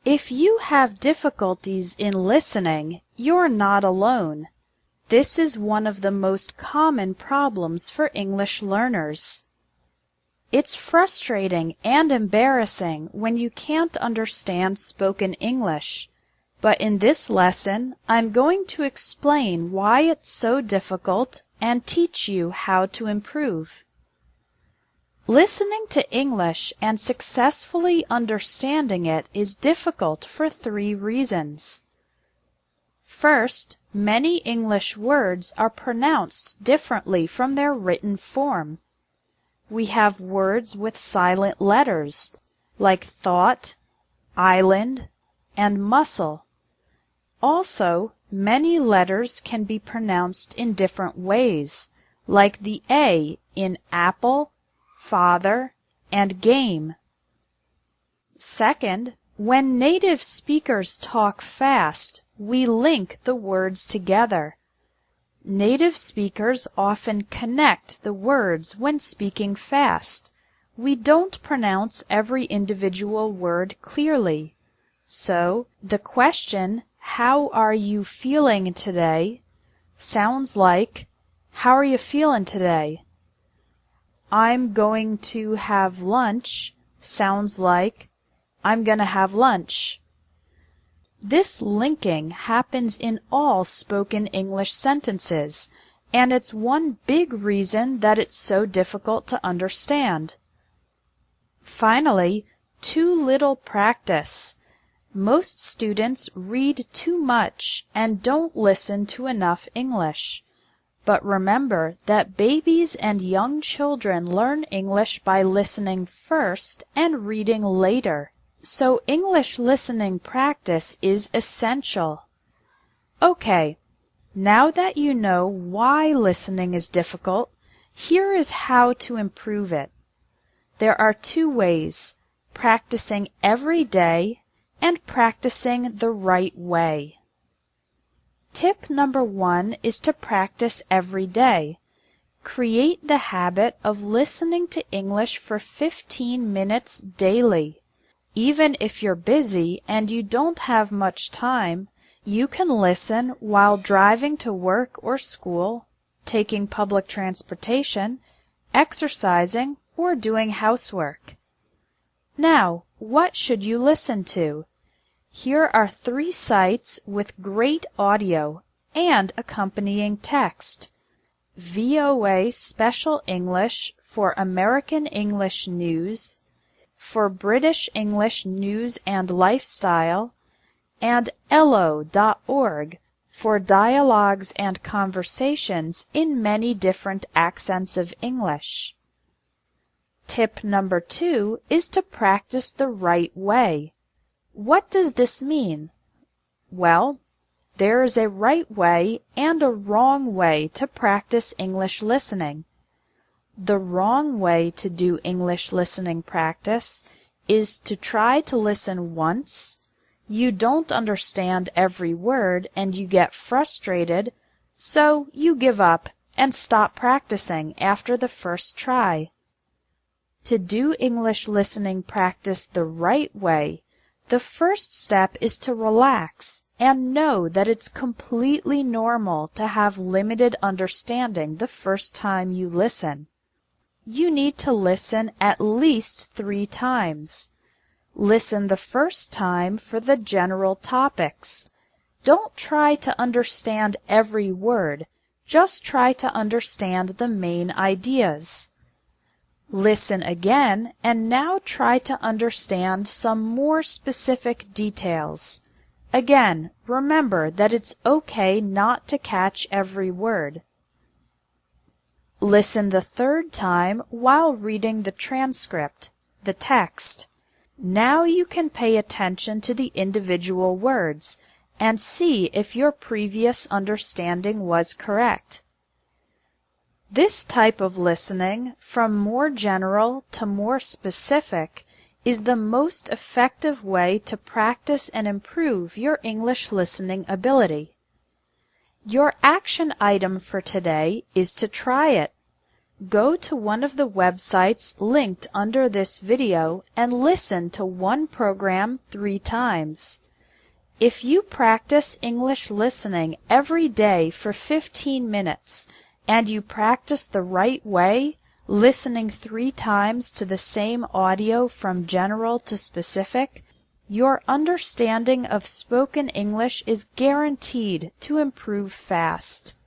If you have difficulties in listening, you're not alone. This is one of the most common problems for English learners. It's frustrating and embarrassing when you can't understand spoken English, but in this lesson, I'm going to explain why it's so difficult and teach you how to improve. Listening to English and successfully understanding it is difficult for 3 reasons. First, many English words are pronounced differently from their written form. We have words with silent letters, like thought, island, and muscle. Also, many letters can be pronounced in different ways, like the A in apple, father, and game. Second, when native speakers talk fast, we link the words together. Native speakers often connect the words when speaking fast. We don't pronounce every individual word clearly. So, the question, "How are you feeling today?" sounds like, "How are you feeling today?" "I'm going to have lunch" sounds like, "I'm gonna have lunch." This linking happens in all spoken English sentences, and it's one big reason that it's so difficult to understand. Finally, too little practice. Most students read too much and don't listen to enough English. But remember that babies and young children learn English by listening first and reading later. So English listening practice is essential. Okay, now that you know why listening is difficult, here is how to improve it. There are 2 ways: practicing every day and practicing the right way. Tip number 1 is to practice every day. Create the habit of listening to English for 15 minutes daily. Even if you're busy and you don't have much time, you can listen while driving to work or school, taking public transportation, exercising, or doing housework. Now, what should you listen to? Here are 3 sites with great audio and accompanying text. VOA Special English for American English News, for British English News and Lifestyle, and elo.org for dialogues and conversations in many different accents of English. Tip number 2 is to practice the right way. What does this mean? Well, there is a right way and a wrong way to practice English listening. The wrong way to do English listening practice is to try to listen once. You don't understand every word and you get frustrated, so you give up and stop practicing after the first try. To do English listening practice the right way, the first step is to relax and know that it's completely normal to have limited understanding the first time you listen. You need to listen at least 3 times. Listen the first time for the general topics. Don't try to understand every word, just try to understand the main ideas. Listen again and now try to understand some more specific details. Again, remember that it's okay not to catch every word. Listen the 3rd time while reading the transcript, the text. Now you can pay attention to the individual words and see if your previous understanding was correct. This type of listening, from more general to more specific, is the most effective way to practice and improve your English listening ability. Your action item for today is to try it. Go to one of the websites linked under this video and listen to one program 3 times. If you practice English listening every day for 15 minutes and you practice the right way, listening 3 times to the same audio from general to specific, your understanding of spoken English is guaranteed to improve fast.